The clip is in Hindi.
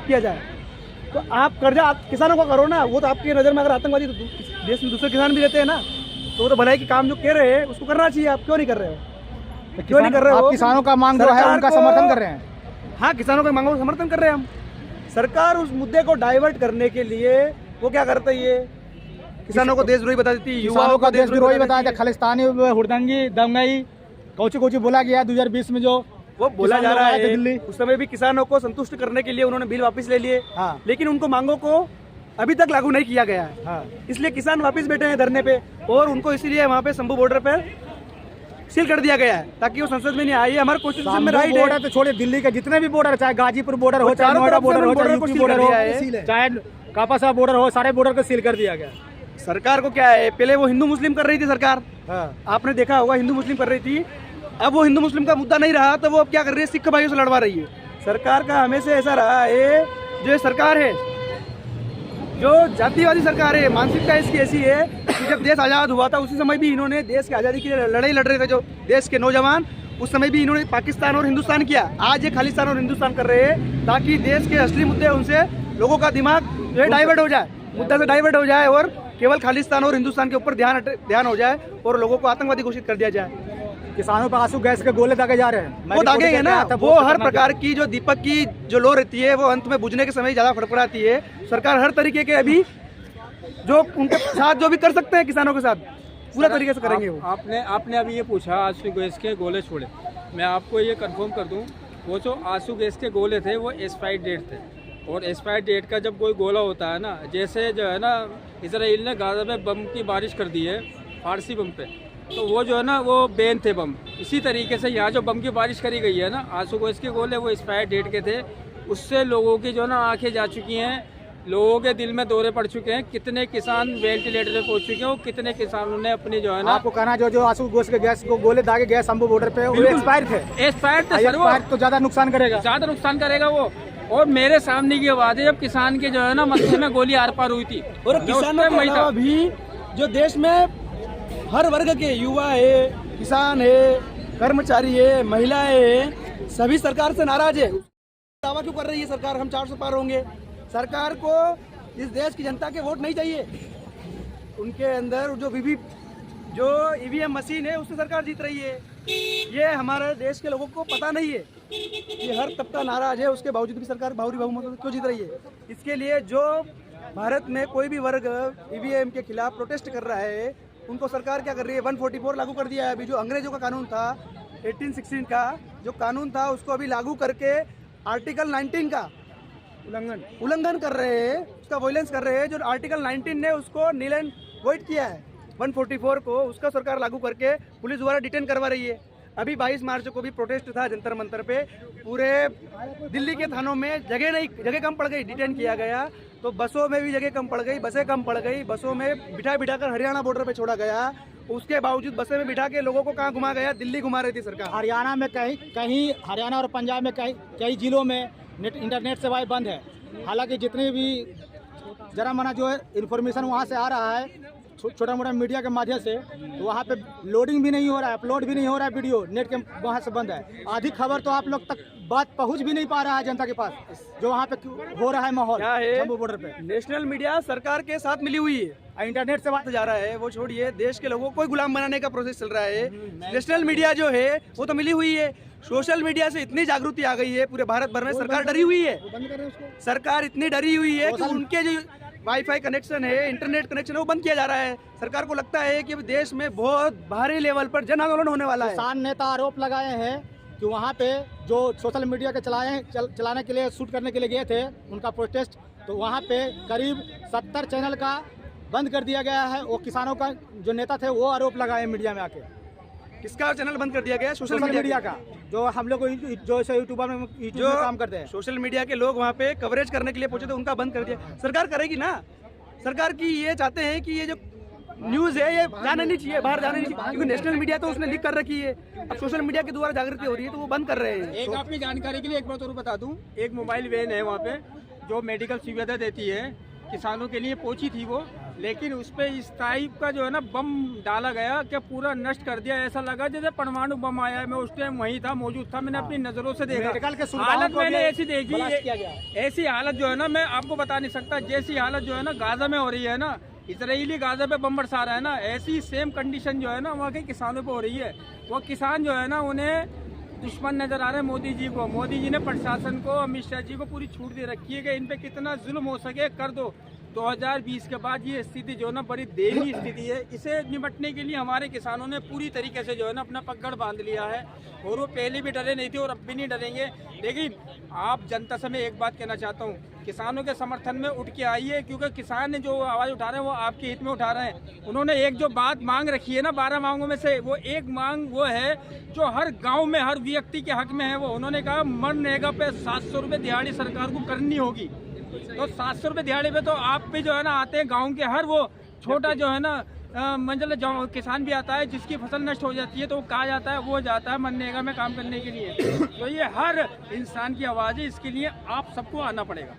माफ़ किया जाए। तो आप कर्जा आप किसानों का करो ना, वो तो आपकी नज़र में अगर आतंकवादी, तो देश में दूसरे किसान भी रहते हैं ना, तो वो तो भलाई के काम जो कह रहे हैं उसको करना चाहिए। आप क्यों नहीं कर रहे हो? क्यों नहीं कर रहे हो? आप किसानों का मांग जो है उनका समर्थन कर रहे हैं। हाँ, किसानों के मांगों का समर्थन कर रहे हैं हम। सरकार उस मुद्दे को डाइवर्ट करने के लिए वो क्या करते है, किसानों को देशद्रोही बता देती है, युवाओं को देशद्रोही बताया था, खालिस्तानी, हुड़दंगी, दंगई, कौची बोला गया 2020 में जो वो बोला जा रहा है। दिल्ली उस समय भी किसानों को संतुष्ट करने के लिए उन्होंने बिल वापस ले लिए। हाँ। लेकिन उनको मांगों को अभी तक लागू नहीं किया गया है। हाँ। इसलिए किसान वापस बैठे हैं धरने पे, और उनको इसीलिए वहाँ पे शंभू बॉर्डर पे सील कर दिया गया है ताकि वो संसद में नहीं आए। हमारे कॉन्स्टिट्यूशन में राइट है। तो छोड़िए, दिल्ली के जितने भी बॉर्डर, चाहे गाजीपुर बॉर्डर हो, चाहे नोएडा बॉर्डर हो, चाहे यूपी बॉर्डर हो, चाहे कापासा बॉर्डर हो, सारे बॉर्डर को सील कर दिया गया। सरकार को क्या है, पहले वो हिंदू मुस्लिम कर रही थी सरकार। हाँ। आपने देखा होगा, हिंदू मुस्लिम कर रही थी। अब वो हिंदू मुस्लिम का मुद्दा नहीं रहा, तो वो अब क्या कर रही है, सिख भाइयों से लड़वा रही है। सरकार का हमेशा ऐसा रहा है, जो सरकार है, जो जातिवादी सरकार है, मानसिकता इसकी ऐसी है कि जब देश आज़ाद हुआ था उसी समय भी इन्होंने देश की आज़ादी की लड़ाई लड़ रहे थे जो देश के नौजवान, उस समय भी इन्होंने पाकिस्तान और हिंदुस्तान किया। आज ये खालिस्तान और हिंदुस्तान कर रहे हैं ताकि देश के असली मुद्दे उनसे लोगों का दिमाग जो है डाइवर्ट हो जाए, मुद्दा से डाइवर्ट हो जाए, और केवल खालिस्तान और हिंदुस्तान के ऊपर ध्यान हो जाए और लोगों को आतंकवादी घोषित कर दिया जाए। किसानों पर आंसू गैस के गोले दागे जा रहे हैं। वो दागेंगे ना, वो हर प्रकार की जो दीपक की जो लो रहती है वो अंत में बुझने के समय ज्यादा फड़फड़ाती है। सरकार हर तरीके के अभी जो उनके साथ जो भी कर सकते हैं किसानों के साथ पूरा तरीके से करेंगे। वो आपने अभी ये पूछा आंसू गैस के गोले छोड़े, मैं आपको ये कंफर्म कर दूं, वो जो आंसू गैस के गोले थे वो एक्सपायर्ड डेट थे, और एक्सपायर्ड डेट का जब कोई गोला होता है ना, जैसे जो है ना इजराइल ने गाजा में बम की बारिश कर दी है, फारसी बम पे, तो वो जो है ना वो बैन थे बम। इसी तरीके से यहाँ जो बम की बारिश करी गई है ना, आंसू गैस के गोले वो एक्सपायर डेट के थे। उससे लोगों की जो है ना आंखें जा चुकी हैं, लोगों के दिल में दौरे पड़ चुके हैं, कितने किसान वेंटिलेटर पे पहुंच चुके हैं, और कितने किसानों ने अपनी जो है ना, आपको कहना जो आंसू गैस के गैस को गोले दागे गए शंभू बॉर्डर पे, वो एक्सपायर थे। एक्सपायर थे सर, वो तो ज्यादा नुकसान करेगा वो। और मेरे सामने की बात है, जब किसान के जो है ना मत्थे में गोली आर पार हुई थी, और किसानों के अलावा भी जो देश में हर वर्ग के युवा है, किसान है, कर्मचारी है, महिलाएं हैं, सभी सरकार से नाराज है। दावा क्यों कर रही है सरकार हम 400 पार होंगे? सरकार को इस देश की जनता के वोट नहीं चाहिए। उनके अंदर जो ईवीएम मशीन है उससे सरकार जीत रही है। ये हमारे देश के लोगों को पता नहीं है। ये हर तबका नाराज है, उसके बावजूद भी सरकार भारी बहुमत क्यों जीत रही है? इसके लिए जो भारत में कोई भी वर्ग ईवीएम के खिलाफ प्रोटेस्ट कर रहा है, उनको सरकार क्या कर रही है, 144 लागू कर दिया है। अभी जो अंग्रेजों का कानून था 1816 का जो कानून था, उसको अभी लागू करके आर्टिकल 19 का उल्लंघन कर रहे हैं, उसका वॉयलेंस कर रहे हैं। जो आर्टिकल 19 ने उसको नील एंड वाइट किया है, 144 को उसका सरकार लागू करके पुलिस द्वारा डिटेन करवा रही है। अभी 22 मार्च को भी प्रोटेस्ट था जंतर मंतर पे, पूरे दिल्ली के थानों में जगह कम पड़ गई, डिटेन किया गया। तो बसों में भी जगह कम पड़ गई, बसें कम पड़ गई, बसों में बिठा कर हरियाणा बॉर्डर पे छोड़ा गया। उसके बावजूद बसें में बिठा के लोगों को कहाँ घुमा गया? दिल्ली घुमा रही थी सरकार। हरियाणा में कहीं हरियाणा और पंजाब में कई जिलों में इंटरनेट सेवाएं बंद है। हालांकि जितनी भी जरा मना जो है इन्फॉर्मेशन वहाँ से आ रहा है छोटा मोटा मीडिया के माध्यम से, तो वहाँ पे लोडिंग भी नहीं हो रहा है, अपलोड भी नहीं हो रहा है, वीडियो नेट के वहाँ से बंद है। आधी खबर तो आप लोग तक बात पहुँच भी नहीं पा रहा है जनता के पास, जो वहाँ पे हो रहा है माहौल शंभू बॉर्डर पे। नेशनल मीडिया सरकार के साथ मिली हुई है, इंटरनेट से बात जा रहा है, वो छोड़िए, देश के लोगों को गुलाम बनाने का प्रोसेस चल रहा है। नेशनल मीडिया जो है वो तो मिली हुई है। सोशल मीडिया से इतनी जागृति आ गई है पूरे भारत भर में, सरकार डरी हुई है। सरकार इतनी डरी हुई है कि उनके जो वाईफाई कनेक्शन है, इंटरनेट कनेक्शन है, वो बंद किया जा रहा है। सरकार को लगता है कि देश में बहुत भारी लेवल पर जन आंदोलन होने वाला है। किसान नेता आरोप लगाए हैं कि वहाँ पे जो सोशल मीडिया के चलाने के लिए शूट करने के लिए गए थे उनका प्रोटेस्ट, तो वहाँ पे करीब 70 चैनल का बंद कर दिया गया है। वो किसानों का जो नेता थे वो आरोप लगाए मीडिया में आके। किसका चैनल बंद कर दिया गया? सोशल मीडिया का, जो हम लोग जो यूट्यूबर में काम करते हैं, सोशल मीडिया के लोग वहाँ पे कवरेज करने के लिए पहुंचे थे, उनका बंद कर दिया। सरकार करेगी ना, सरकार की ये चाहते हैं कि ये जो न्यूज़ है ये जाना नहीं चाहिए, बाहर जाना नहीं चाहिए, क्योंकि नेशनल मीडिया तो उसने लीक कर रखी है। अब सोशल मीडिया के द्वारा जागृति हो रही है तो वो बंद कर रहे हैं। एक आपकी जानकारी के लिए एक बात और बता दूं, एक मोबाइल वैन है वहाँ पे जो मेडिकल सुविधा देती है किसानों के लिए, पहुंची थी वो लेकिन उस पे इस टाइप का जो है ना बम डाला गया कि पूरा नष्ट कर दिया। ऐसा लगा जैसे परमाणु बम आया है। मैं उस टाइम वहीं था, मौजूद था, मैंने अपनी नजरों से देखा। मेडिकल के सुविधाओं हालत को भी मैंने ऐसी देखी, ब्लास्ट किया गया। ऐसी हालत जो है ना मैं आपको बता नहीं सकता। जैसी हालत जो है ना गाजा में हो रही है ना, इजरायली गाजा पे बम बरसा रहा है ना, ऐसी सेम कंडीशन जो है ना वहाँ के किसानों पे हो रही है। वो किसान जो है ना उन्हें दुश्मन नजर आ रहे हैं मोदी जी को। मोदी जी ने प्रशासन को, अमित शाह जी को पूरी छूट दे रखी है कि इन पे कितना जुल्म हो सके कर दो। 2020 के बाद ये स्थिति जो है ना बड़ी दयनीय स्थिति है। इसे निपटने के लिए हमारे किसानों ने पूरी तरीके से जो है ना अपना पकड़ बांध लिया है, और वो पहले भी डरे नहीं थे और अब भी नहीं डरेंगे। लेकिन आप जनता से मैं एक बात कहना चाहता हूँ, किसानों के समर्थन में उठ के आइए, क्योंकि किसान ने जो आवाज़ उठा रहे हैं वो आपके हित में उठा रहे हैं। उन्होंने एक जो बात मांग रखी है ना 12 मांगों में से, वो एक मांग वो है जो हर गांव में हर व्यक्ति के हक में है। वो उन्होंने कहा मनरेगा पे 700 रुपये दिहाड़ी सरकार को करनी होगी। तो 700 रुपये दिहाड़ी पे तो आप भी जो है ना आते हैं गाँव के हर वो छोटा जो है ना मंजिल किसान भी आता है जिसकी फसल नष्ट हो जाती है, तो वो कहा जाता है वो जाता है मनरेगा में काम करने के लिए। तो ये हर इंसान की आवाज़ है, इसके लिए आप सबको आना पड़ेगा।